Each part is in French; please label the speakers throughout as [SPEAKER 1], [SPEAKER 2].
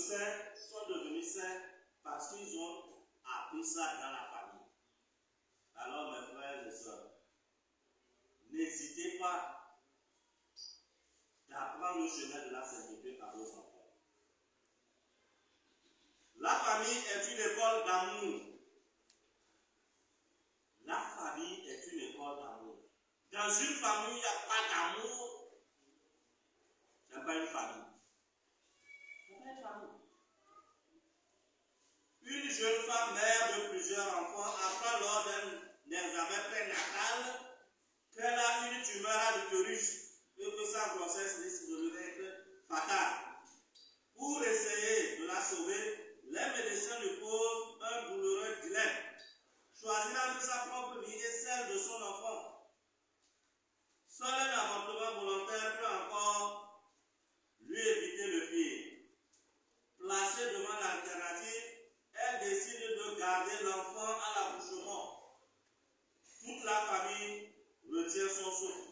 [SPEAKER 1] saints sont devenus saints parce qu'ils ont appris ça dans la famille. Alors mes frères et sœurs, n'hésitez pas d'apprendre le chemin de la sainteté à vos enfants. La famille est une école d'amour. La famille est une école d'amour. Dans une famille, il n'y a pas d'amour. Ce n'est pas une famille. Ce n'est pas une famille. Une jeune femme, mère de plusieurs enfants, apprend lors d'un examen prénatal qu'elle a une tumeur à l'utérus et que sa grossesse risque de être fatale. Pour essayer de la sauver, les médecins lui posent un douloureux dilemme. Choisir entre sa propre vie et celle de son enfant. Seul un avortement volontaire peut encore lui éviter le pire. Placée devant l'alternative, elle décide de garder l'enfant à l'accouchement. Toute la famille retient son souffle.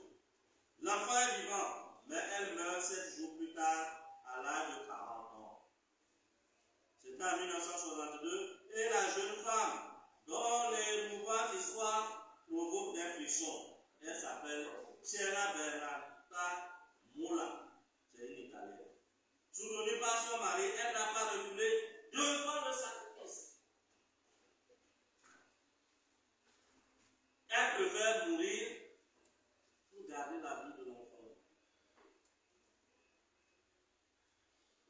[SPEAKER 1] L'enfant est vivant, mais elle meurt 7 jours plus tard à l'âge de 40 ans. C'était en 1962 et la jeune femme dont les mouvantes histoires provoquent des frissons. Elle s'appelle Chiara Bernata Mola. C'est une Italienne. Soutenue par son mari, elle n'a pas reculé devant le sacrifice. Elle préfère mourir pour garder la vie de l'enfant.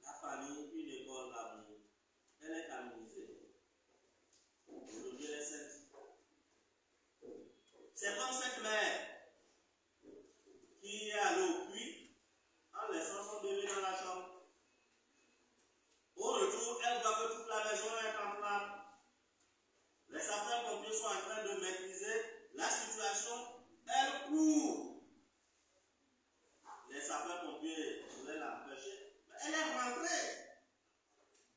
[SPEAKER 1] La famille, une école d'amour. Elle est canonisée. Aujourd'hui, elle est sainte. C'est comme cette mère qui est allée au puits en laissant son bébé dans la chambre. Au retour, elle voit que toute la maison est en flammes. Les sapeurs-pompiers sont en train de maîtriser la situation. Elle court. Les sapeurs-pompiers voulaient l'empêcher. Mais elle est rentrée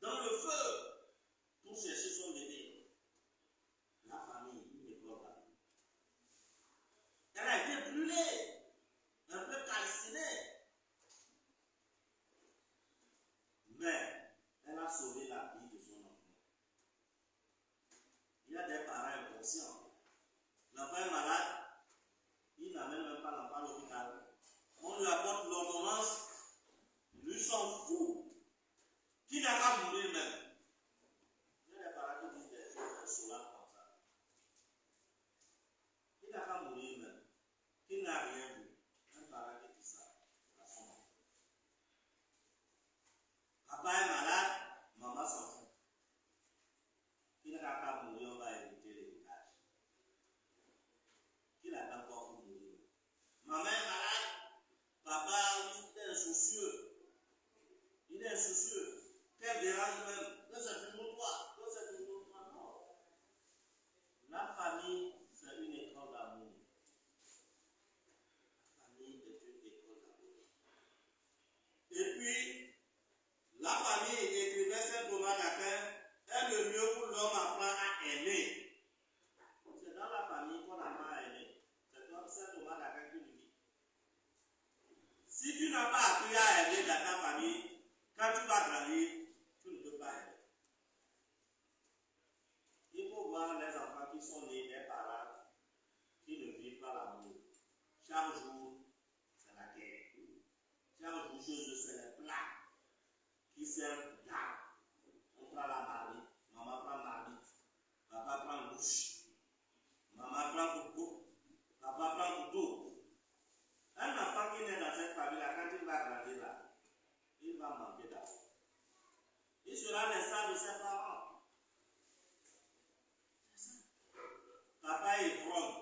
[SPEAKER 1] dans le feu pour chercher son bébé. La famille, une école d'amour. Elle a été brûlée, un peu calcinée. Mais elle a sauvé la vie de son enfant. Il y a des parents inconscients. L'enfant est malade, il n'amène même pas l'enfant à l'hôpital. On lui apporte l'ordonnance, lui s'en fout. Qui n'a pas mourir même. Il y a des parents qui disent des choses insolentes comme ça. Qui n'a pas mourir même. Qui n'a rien vu. Un parent qui dit ça à son enfant. Papa est malade, maman s'en fout. Qui n'a pas mourir, on va éviter l'héritage. Qui n'a pas encore pour mourir. Maman est malade, papa il est insoucieux. Il est insoucieux. Qu'elle dérange même. Que c'est toujours toi. Que c'est toujours toi. Non. La famille, c'est une école d'amour. La famille est une école d'amour. Et puis, la famille, écrivait Saint Thomas d'Aquin, est le lieu où l'homme apprend à aimer. C'est dans la famille qu'on apprend à aimer. C'est comme Saint Thomas d'Aquin qui nous dit. Si tu n'as pas appris à aimer dans ta famille, quand tu vas grandir, tu ne peux pas aimer. Il faut voir les enfants qui sont nés des parents qui ne vivent pas l'amour. Chaque jour, c'est la guerre. Chaque jour, chez eux, c'est les plats qui servent d'armes. On prend la marmite, maman prend marmite, papa prend bouche, maman prend couteau, papa prend couteau. Un enfant qui naît dans cette famille-là, quand il va grandir là, il va manquer d'amour. Il sera l'instant de ses parents. C'est ça. Papa est ivrogne.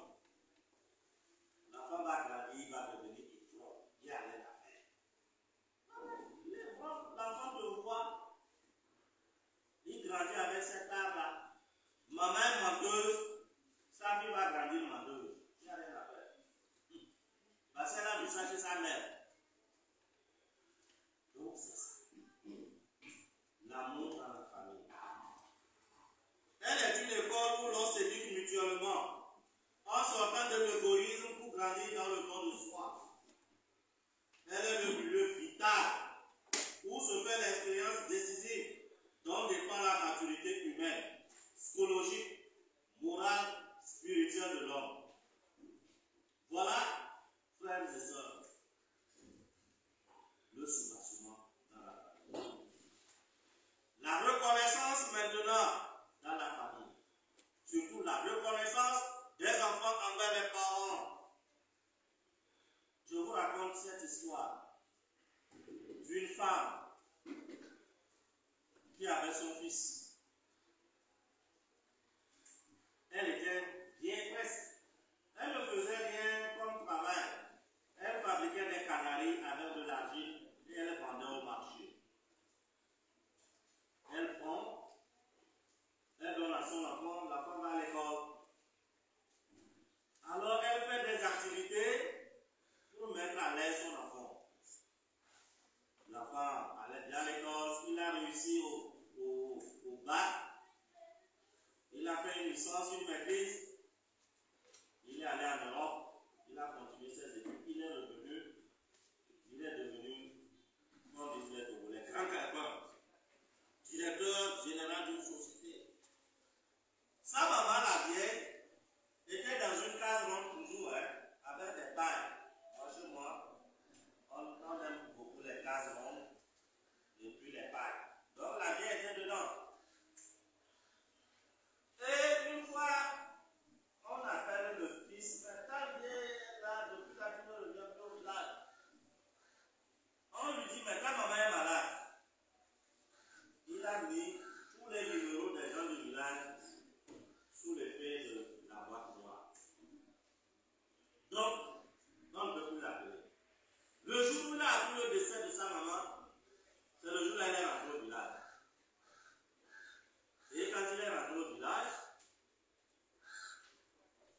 [SPEAKER 1] L'enfant va grandir, il va devenir ivrogne. Il n'y a rien à faire. Il est ivrogne. L'enfant te voit. Il grandit avec cette art-là. Maman est menteuse. Sa fille va grandir menteuse. Il n'y a rien à faire. Parce qu'elle a vu ça chez sa mère. Donc c'est ça. L'amour dans la famille. Elle est une école où l'on s'éduque mutuellement en sortant de l'égoïsme pour grandir dans le don de soi. Elle est le milieu vital où se fait l'expérience décisive envers les parents. Je vous raconte cette histoire d'une femme qui avait son fils. Elle était bien presque. Elle ne faisait rien comme travail. Elle fabriquait des canaris avec de l'argile et elle vendait au marché. Elle prend, elle donne à son enfant, l'enfant va à l'école. Alors elle fait des activités pour mettre à l'aise son enfant. L'enfant allait bien à l'école, il a réussi au bac, il a fait une licence, une maîtrise, il est allé en Europe, il a continué ses études, il est devenu, comme disait le grand caractère, directeur général d'une société. Sa maman, la vieille, était dans une case ronde toujours, avec des pailles. Franchement, on aime beaucoup les cases rondes et puis les pailles. Donc la vieille était dedans. Et une fois, on appelle le fils, mais ta vieille est là, depuis la tu ne reviens plus au village. On lui dit, mais ta maman est malade. Il a mis tous les numéros des gens du village sous l'effet de la boîte noire. Donc, on ne peut plus l'appeler. Le jour où il a appris le décès de sa maman, c'est le jour où elle est rentrée au village. Et quand il est rentré au village,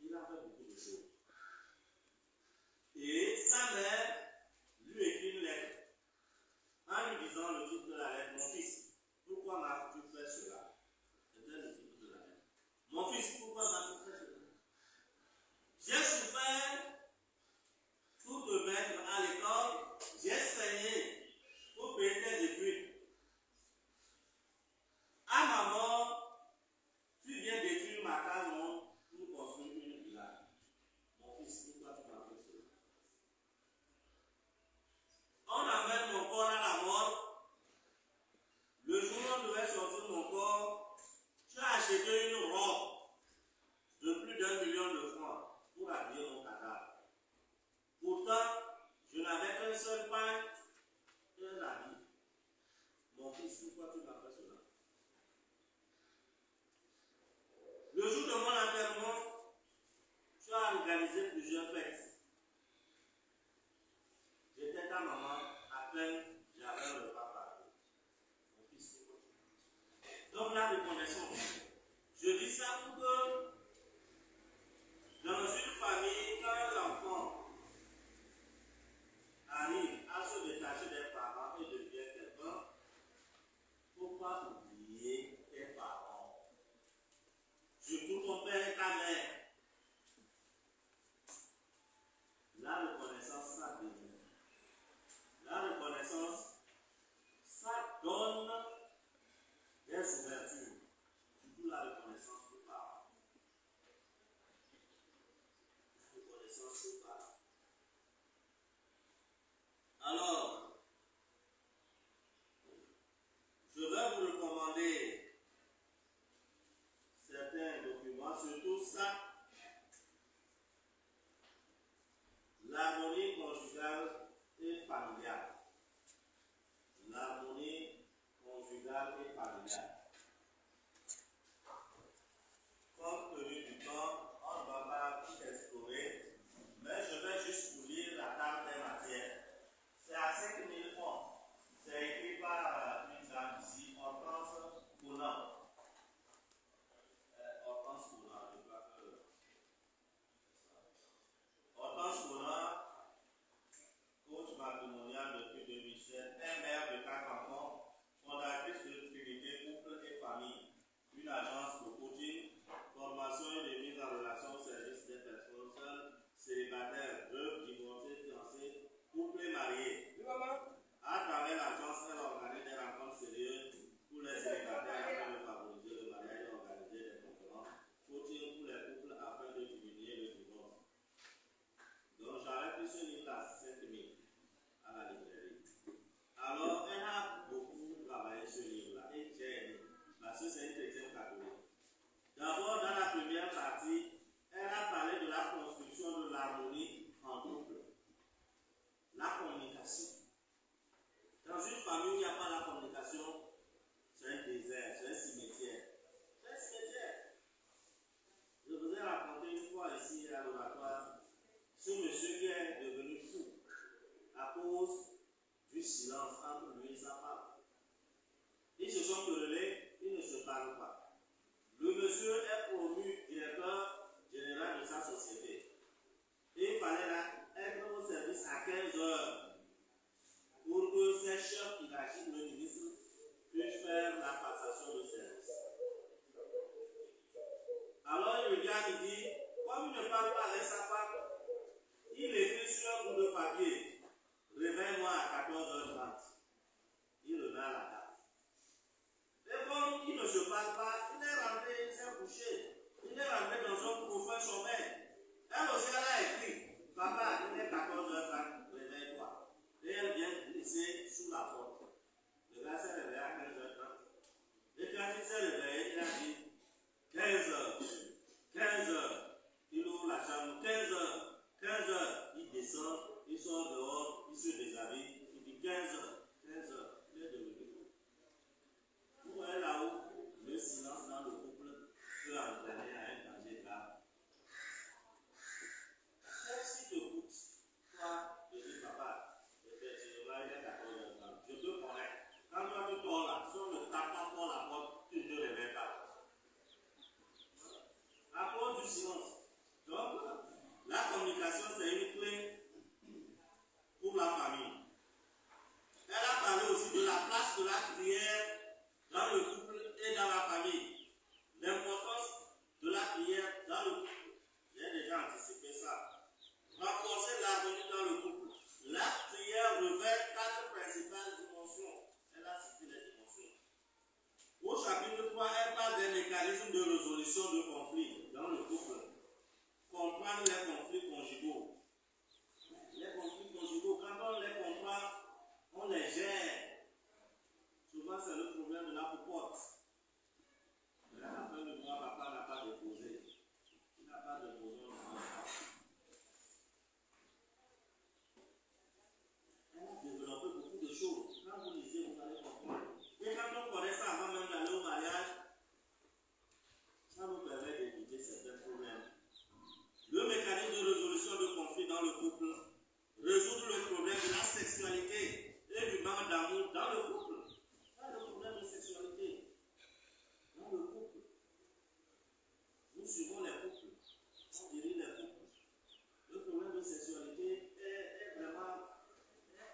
[SPEAKER 1] il a fait beaucoup de choses. Et sa mère lui écrit une lettre en lui disant le titre de la lettre: mon fils, pourquoi m'as-tu fait cela? C'était le titre de la lettre. Mon fils, pourquoi m'as-tu fait cela? J'ai souffert pour te mettre à l'école, j'ai saigné pour payer tes études. À ma mort, tu viens détruire ma case ronde pour construire une villa. Mon fils, pourquoi tu m'as fait cela? On amène mon corps à la mort. Le jour où on devait sortir mon corps, tu as acheté une robe de plus d'1 million de francs pour habiller mon cadavre. Pourtant, je n'avais qu'un seul pain et un habit. Mon fils, pourquoi tu m'as fait cela? Le jour de mon enterrement, tu as organisé plusieurs fêtes. J'étais ta maman, à peine j'avais un repas partout. Mon fils, pourquoi tu m'as fait cela? Donc la reconnaissance. Je dis ça pour que dans une famille, quand l'enfant arrive à se détacher des parents et devient quelqu'un, il ne faut pas oublier tes parents. Surtout ton père et ta mère. La reconnaissance, ça bénit. La reconnaissance, ça donne des ouvertures. Surtout la reconnaissance aux parents. La reconnaissance aux parents. Alors, je vais vous recommander certains documents, surtout ça. L'harmonie conjugale et familiale. L'harmonie conjugale et familiale. Compte tenu du temps, on ne va pas tout explorer, mais je vais juste vous lire la table des matières. C'est à 5000 francs. C'est écrit par une dame ici, Hortense Cournant. Hortense Cournant, je crois que. Hortense Cournant, coach matrimonial depuis 2007, est mère de 4 enfants, fondatrice de Trinité Couple et Famille, une agence de coaching, formation et de mise en relation au service des personnes seules, célibataires, veuves, divorcées, fiancées, couples et mariés. Oui, maman. À travers l'agence, elle organise des rencontres sérieuses pour les célibataires afin de favoriser le mariage et organiser des conférences, coaching pour les couples afin de diminuer le divorce. Donc j'avais pris ce livre-là, 5000 à la librairie. Alors elle a beaucoup travaillé ce livre-là et j'ai aimé parce que c'est une chrétienne catholique. impossible. Dans une famille où il n'y a pas la communication, c'est un désert, c'est un cimetière. C'est un cimetière. Je vous ai raconté une fois ici à l'oratoire ce monsieur qui est devenu fou à cause du silence entre lui et sa femme. Ils se sont querellés, ils ne se parlent pas. Le monsieur est promu directeur général de sa société. Et il fallait être au service à 15 heures pour que ses chefs hiérarchiques, le ministre, puissent faire la passation de service. Alors il regarde, il dit, comme il ne parle pas avec sa femme, il écrit sur un bout de papier, réveille-moi à 14h30. Il remet à la table. Et comme il ne se parle pas, il est rentré, il s'est couché. Il est rentré dans son profond sommeil. Elle aussi, elle a écrit, papa, il est 14h30, réveille-toi. Et elle vient glisser sous la porte. Le gars s'est réveillé à 15h30. Et quand il s'est réveillé, il a dit 15h, 15h. Il ouvre la chambre, 15h, 15h. Il descend, il sort dehors, il se déshabille. Il dit 15h, 15h. Il est devenu fou. Vous voyez là-haut, le silence dans le couple peut entraîner à un danger grave. Qu'est-ce qui te coûte, toi, de dire papa, effectivement, il est 14h30. Je te connais. Quand toi tu dors là, si on ne tape pas fort la porte, tu ne te réveilles pas. À cause du silence. Donc, la communication, c'est une clé pour la famille. Elle a parlé aussi de la place de la prière dans le couple et dans la famille. L'importance de la prière dans le couple. J'ai déjà anticipé ça. Renforcer l'harmonie dans le couple. La prière revêt 4 principales dimensions. Elle a cité les dimensions. Au chapitre 3, elle parle des mécanismes de résolution de conflits dans le couple. Comprendre les conflits conjugaux. Les conflits conjugaux, quand on les comprend, on les gère. Souvent, c'est le problème de la popote. Mais à la fin du mois, papa n'a pas déposé. Il n'a pas déposé, on ne mange pas. Elle a développé beaucoup de choses. Quand vous lisez, vous allez comprendre. Et quand on connaît ça avant même d'aller au mariage, ça nous permet d'éviter certains problèmes. Le mécanisme de résolution de conflits dans le couple, résoudre le problème de la sexualité et du manque d'amour dans le couple. Pas le problème de sexualité dans le couple. Nous suivons les couples, on dirige les couples. Le problème de sexualité est vraiment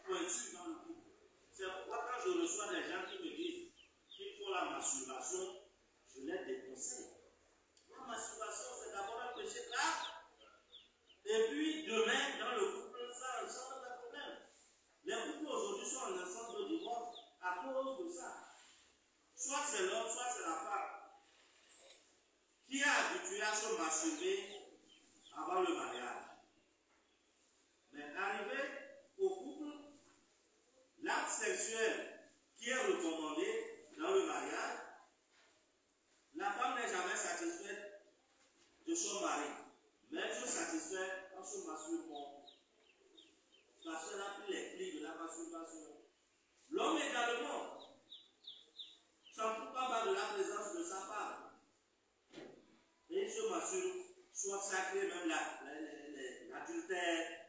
[SPEAKER 1] pointu dans le couple. C'est pourquoi quand je reçois des gens qui me disent qu'il faut la masturbation, je les déconseille. La masturbation, c'est d'abord un péché grave. Et puis, demain, dans le couple, ça ensemble des problèmes. Les couples aujourd'hui sont en ensemble de divorce à cause de ça. Soit c'est l'homme, soit c'est la femme qui est habitué à se masturber avant le mariage. Mais arrivé au couple, l'acte sexuel qui est recommandé dans le mariage, la femme n'est jamais satisfaite de son mari. Mais elle se satisfait en se masturbant. Parce qu'elle a pris les plis de la masturbation. L'homme également s'en fout pas de la présence de sa femme. Et il se masturbe, soit sacré, même l'adultère,